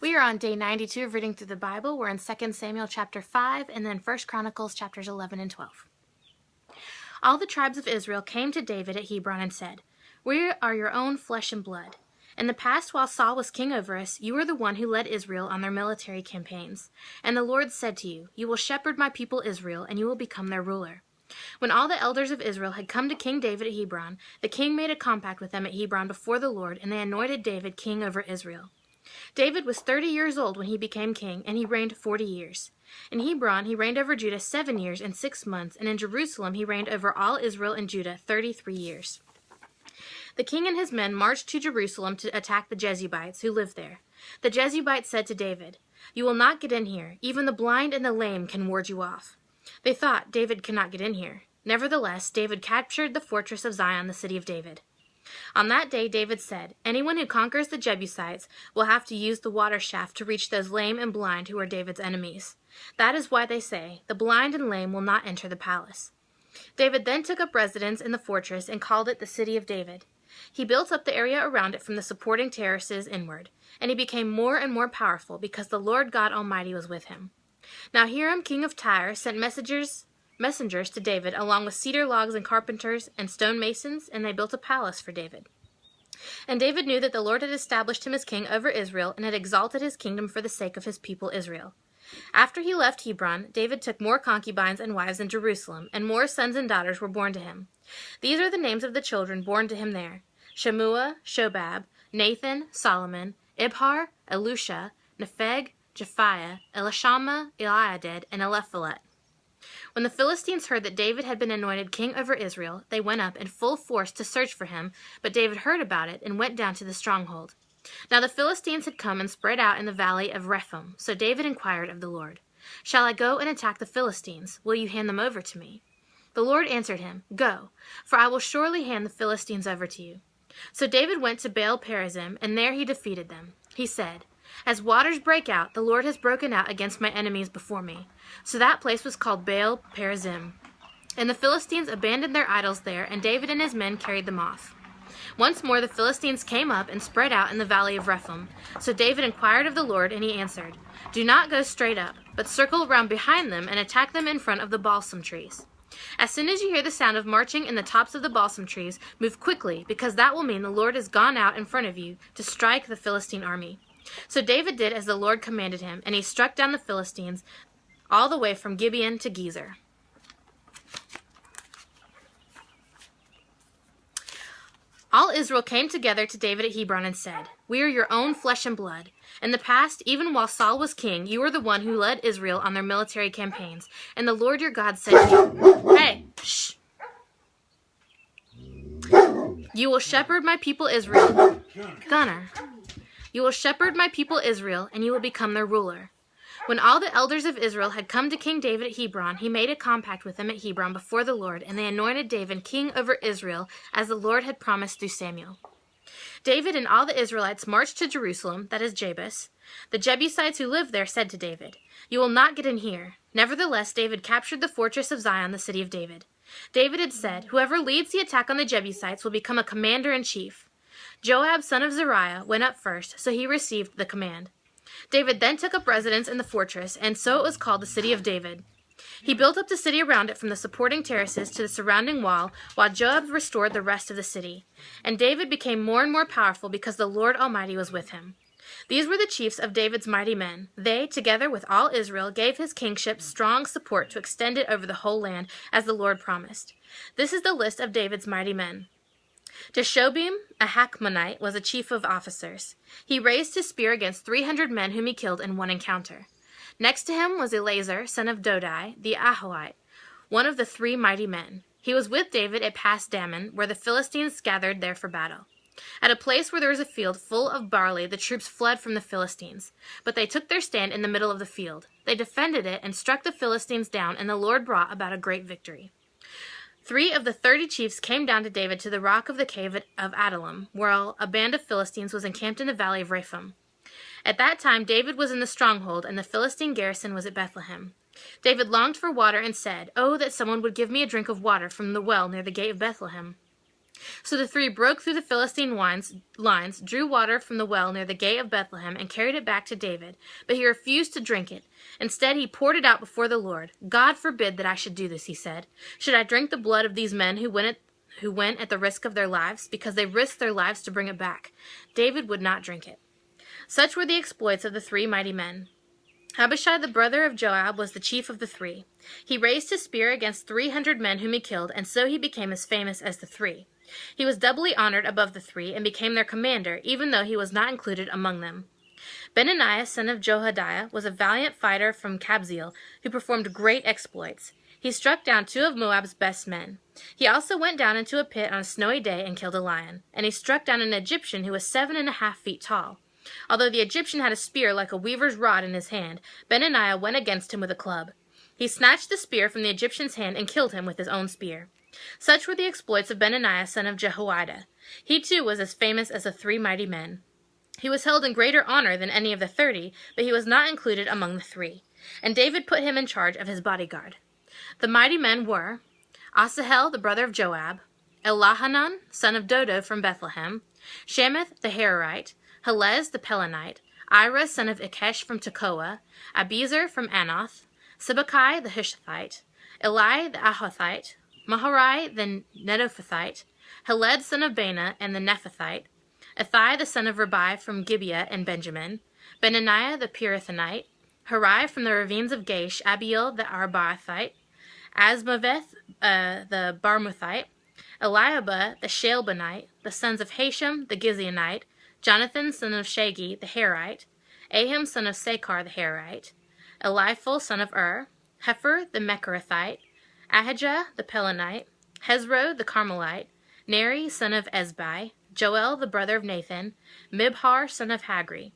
We are on day 92 of reading through the Bible. We're in 2 Samuel chapter 5 and then 1 Chronicles chapters 11 and 12. All the tribes of Israel came to David at Hebron and said, "We are your own flesh and blood. In the past, while Saul was king over us, you were the one who led Israel on their military campaigns. And the Lord said to you, 'You will shepherd my people Israel, and you will become their ruler.' When all the elders of Israel had come to King David at Hebron, the king made a compact with them at Hebron before the Lord, and they anointed David king over Israel. David was 30 years old when he became king, and he reigned 40 years. In Hebron he reigned over Judah 7 years and 6 months, and in Jerusalem he reigned over all Israel and Judah 33 years. The king and his men marched to Jerusalem to attack the Jebusites who lived there. The Jebusites said to David, 'You will not get in here. Even the blind and the lame can ward you off.' They thought David could not get in here. Nevertheless, David captured the fortress of Zion, the city of David. On that day, David said, 'Anyone who conquers the Jebusites will have to use the water shaft to reach those lame and blind who are David's enemies. That is why they say, the blind and lame will not enter the palace.' David then took up residence in the fortress and called it the City of David. He built up the area around it from the supporting terraces inward, and he became more and more powerful because the Lord God Almighty was with him. Now Hiram, king of Tyre, sent messengers to David along with cedar logs and carpenters and stone masons, and they built a palace for David. And David knew that the Lord had established him as king over Israel and had exalted his kingdom for the sake of his people Israel. After he left Hebron, David took more concubines and wives in Jerusalem, and more sons and daughters were born to him. These are the names of the children born to him there: Shemua, Shobab, Nathan, Solomon, Ibhar, Elusha, Nepheg, Japhiah, Elishama, Eliadad, and Eliphalet. When the Philistines heard that David had been anointed king over Israel, they went up in full force to search for him, but David heard about it and went down to the stronghold. Now the Philistines had come and spread out in the valley of Rephaim, so David inquired of the Lord, "Shall I go and attack the Philistines? Will you hand them over to me?" The Lord answered him, "Go, for I will surely hand the Philistines over to you." So David went to Baal-perazim, and there he defeated them. He said, "As waters break out, the Lord has broken out against my enemies before me." So that place was called Baal-perazim. And the Philistines abandoned their idols there, and David and his men carried them off. Once more the Philistines came up and spread out in the valley of Rephaim. So David inquired of the Lord, and he answered, "Do not go straight up, but circle around behind them and attack them in front of the balsam trees. As soon as you hear the sound of marching in the tops of the balsam trees, move quickly, because that will mean the Lord has gone out in front of you to strike the Philistine army." So David did as the Lord commanded him, and he struck down the Philistines all the way from Gibeon to Gezer. All Israel came together to David at Hebron and said, "We are your own flesh and blood. In the past, even while Saul was king, you were the one who led Israel on their military campaigns, and the Lord your God said to you, 'Hey, shh! You will shepherd my people Israel.' Gunner. You will shepherd my people Israel, and you will become their ruler." When all the elders of Israel had come to King David at Hebron, he made a compact with them at Hebron before the Lord, and they anointed David king over Israel, as the Lord had promised through Samuel. David and all the Israelites marched to Jerusalem, that is Jebus. The Jebusites who lived there said to David, "You will not get in here." Nevertheless, David captured the fortress of Zion, the city of David. David had said, "Whoever leads the attack on the Jebusites will become a commander-in-chief." Joab, son of Zeruiah, went up first, so he received the command. David then took up residence in the fortress, and so it was called the City of David. He built up the city around it from the supporting terraces to the surrounding wall, while Joab restored the rest of the city. And David became more and more powerful because the Lord Almighty was with him. These were the chiefs of David's mighty men. They, together with all Israel, gave his kingship strong support to extend it over the whole land, as the Lord promised. This is the list of David's mighty men. Jeshobim, a Hachmonite, was a chief of officers. He raised his spear against 300 men whom he killed in one encounter. Next to him was Eleazar, son of Dodai, the Ahohite, one of the 3 mighty men. He was with David at Pas Dammon, where the Philistines gathered there for battle. At a place where there was a field full of barley, the troops fled from the Philistines. But they took their stand in the middle of the field. They defended it and struck the Philistines down, and the Lord brought about a great victory. 3 of the 30 chiefs came down to David to the rock of the cave of Adullam, where a band of Philistines was encamped in the valley of Rephaim. At that time David was in the stronghold, and the Philistine garrison was at Bethlehem. David longed for water and said, "Oh, that someone would give me a drink of water from the well near the gate of Bethlehem." So the three broke through the Philistine lines, drew water from the well near the gate of Bethlehem, and carried it back to David. But he refused to drink it. Instead, he poured it out before the Lord. God forbid that I should do this, he said. Should I drink the blood of these men who went at the risk of their lives, because they risked their lives to bring it back? David would not drink it. Such were the exploits of the three mighty men. Abishai, the brother of Joab, was the chief of the three. He raised his spear against 300 men whom he killed, and so he became as famous as the three. He was doubly honored above the three, and became their commander, even though he was not included among them. Benaniah, son of Jehoiada, was a valiant fighter from Kabzeel, who performed great exploits. He struck down 2 of Moab's best men. He also went down into a pit on a snowy day and killed a lion, and he struck down an Egyptian who was 7.5 feet tall. Although the Egyptian had a spear like a weaver's rod in his hand, Benaniah went against him with a club. He snatched the spear from the Egyptian's hand and killed him with his own spear. Such were the exploits of Benaniah, son of Jehoiada. He too was as famous as the three mighty men. He was held in greater honor than any of the 30, but he was not included among the three. And David put him in charge of his bodyguard. The mighty men were Asahel, the brother of Joab, Elihanan, son of Dodo from Bethlehem, Shamath the Hararite, Helez the Pelonite, Ira, son of Ikesh from Tekoa, Abiezer from Anoth, Sibbecai the Hushathite, Eli the Ahothite, Maharai the Netophathite, Heled son of Bana and the Nephathite, Athai the son of Ribai from Gibeah and Benjamin, Benaniah the Pirathonite, Harai from the ravines of Gaish, Abiel the Arbathite, Asmaveth the Barmuthite, Eliabah the Shalbanite, the sons of Hashem the Gizeonite, Jonathan son of Shagi the Harite, Ahim son of Sakar the Harite, Eliphel son of Hefer the Mecharathite, Ahijah the Pelonite, Hezro the Carmelite, Neri son of Ezbai, Joel the brother of Nathan, Mibhar son of Hagri,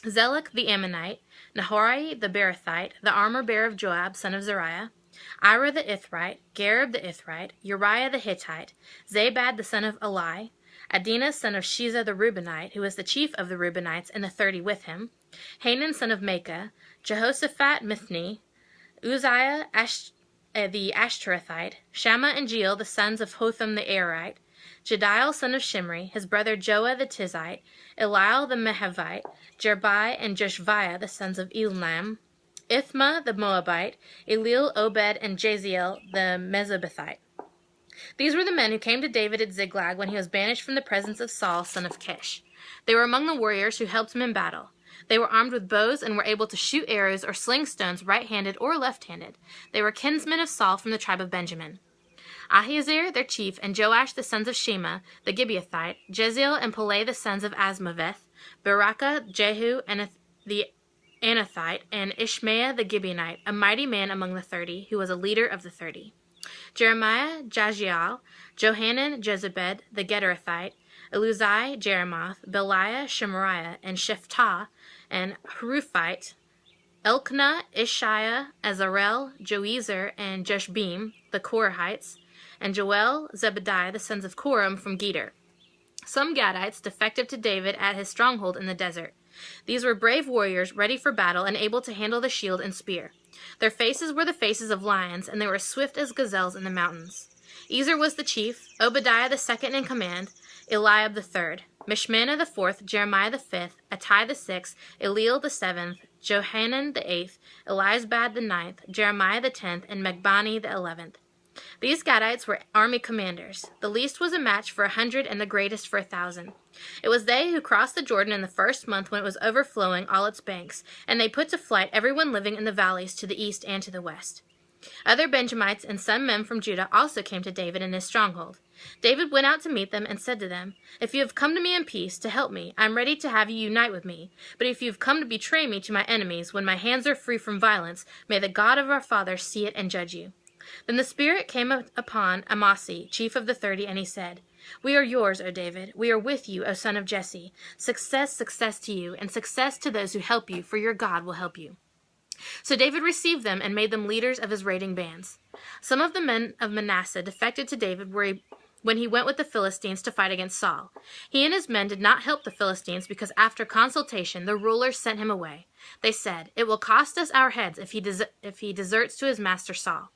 Zelek the Ammonite, Nahorai the Beerothite, the armor-bearer of Joab son of Zariah, Ira the Ithrite, Gareb the Ithrite, Uriah the Hittite, Zabad the son of Eli, Adinah son of Shiza the Reubenite, who was the chief of the Reubenites, and the 30 with him, Hanan son of Maacah, Jehoshaphat Mithni, Uzziah the Ashterathite, Shammah and Jeiel the sons of Hotham the Arite, Jediel son of Shimri, his brother Joah the Tizite, Eliel the Mehavite, Jerbai and Joshviah the sons of Elam, Ithma the Moabite, Elil, Obed, and Jaziel the Mezabethite. These were the men who came to David at Ziklag when he was banished from the presence of Saul, son of Kish. They were among the warriors who helped him in battle. They were armed with bows and were able to shoot arrows or sling stones right-handed or left-handed. They were kinsmen of Saul from the tribe of Benjamin. Ahiezer, their chief, and Joash the sons of Shema, the Gibeathite, Jeziel and Peleh the sons of Asmaveth, Barakah, Jehu, and the Anathite, and Ishmael the Gibeonite, a mighty man among the 30, who was a leader of the 30. Jeremiah, Jajiel, Johanan, Jezebed, the Gederathite, Eluzai, Jeremoth, Beliah, Shemariah, and Shephah, and Haruphite, Elkanah, Ishiah, Azarel, Joezer, and Jeshbeam, the Korahites, and Joel, Zebediah, the sons of Koram from Geder. Some Gadites defective to David at his stronghold in the desert. These were brave warriors, ready for battle and able to handle the shield and spear. Their faces were the faces of lions, and they were swift as gazelles in the mountains. Ezer was the chief, Obadiah the second in command, Eliab the third, Mishmannah the fourth, Jeremiah the fifth, Attai the sixth, Eliel the seventh, Johanan the eighth, Elizabad the ninth, Jeremiah the 10th, and Megbani the 11th. These Gadites were army commanders. The least was a match for 100 and the greatest for 1,000. It was they who crossed the Jordan in the first month when it was overflowing all its banks, and they put to flight everyone living in the valleys to the east and to the west. Other Benjamites and some men from Judah also came to David in his stronghold. David went out to meet them and said to them, "If you have come to me in peace, to help me, I am ready to have you unite with me. But if you have come to betray me to my enemies, when my hands are free from violence, may the God of our fathers see it and judge you." Then the Spirit came upon Amasai, chief of the 30, and he said, "We are yours, O David. We are with you, O son of Jesse. Success, success to you, and success to those who help you, for your God will help you." So David received them and made them leaders of his raiding bands. Some of the men of Manasseh defected to David when he went with the Philistines to fight against Saul. He and his men did not help the Philistines because after consultation the rulers sent him away. They said, "It will cost us our heads if he deserts to his master Saul."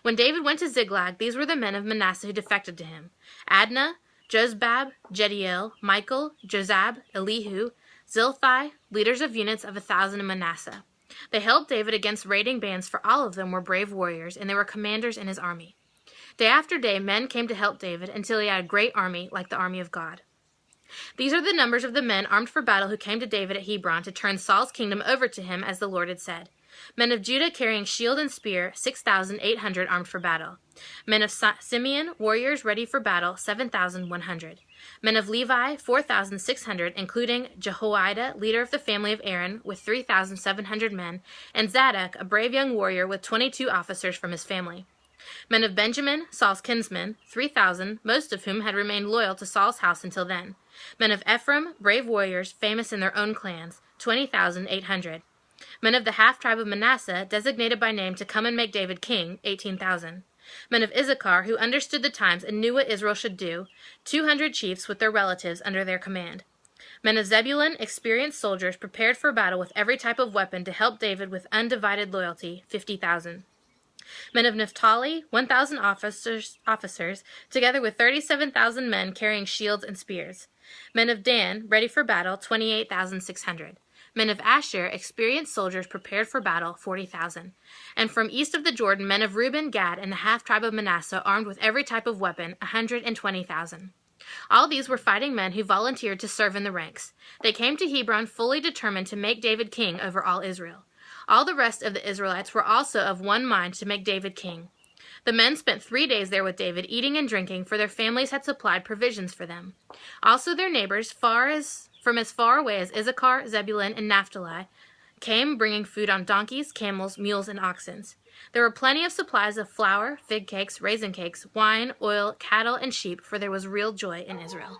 When David went to Ziklag, these were the men of Manasseh who defected to him: Adnah, Jozbab, Jediel, Michael, Jozab, Elihu, Zilthai, leaders of units of 1,000 in Manasseh. They helped David against raiding bands, for all of them were brave warriors, and they were commanders in his army. Day after day, men came to help David until he had a great army, like the army of God. These are the numbers of the men armed for battle who came to David at Hebron to turn Saul's kingdom over to him, as the Lord had said. Men of Judah carrying shield and spear, 6,800 armed for battle. Men of Simeon, warriors ready for battle, 7,100. Men of Levi, 4,600, including Jehoiada, leader of the family of Aaron, with 3,700 men, and Zadok, a brave young warrior with 22 officers from his family. Men of Benjamin, Saul's kinsmen, 3,000, most of whom had remained loyal to Saul's house until then. Men of Ephraim, brave warriors, famous in their own clans, 20,800. Men of the half-tribe of Manasseh, designated by name to come and make David king, 18,000. Men of Issachar, who understood the times and knew what Israel should do, 200 chiefs with their relatives under their command. Men of Zebulun, experienced soldiers, prepared for battle with every type of weapon to help David with undivided loyalty, 50,000. Men of Naphtali, 1,000 officers, together with 37,000 men carrying shields and spears. Men of Dan, ready for battle, 28,600. Men of Asher, experienced soldiers prepared for battle, 40,000. And from east of the Jordan, men of Reuben, Gad, and the half-tribe of Manasseh, armed with every type of weapon, 120,000. All these were fighting men who volunteered to serve in the ranks. They came to Hebron fully determined to make David king over all Israel. All the rest of the Israelites were also of one mind to make David king. The men spent 3 days there with David, eating and drinking, for their families had supplied provisions for them. Also their neighbors, from as far away as Issachar, Zebulun, and Naphtali, came bringing food on donkeys, camels, mules, and oxen. There were plenty of supplies of flour, fig cakes, raisin cakes, wine, oil, cattle, and sheep, for there was real joy in Israel.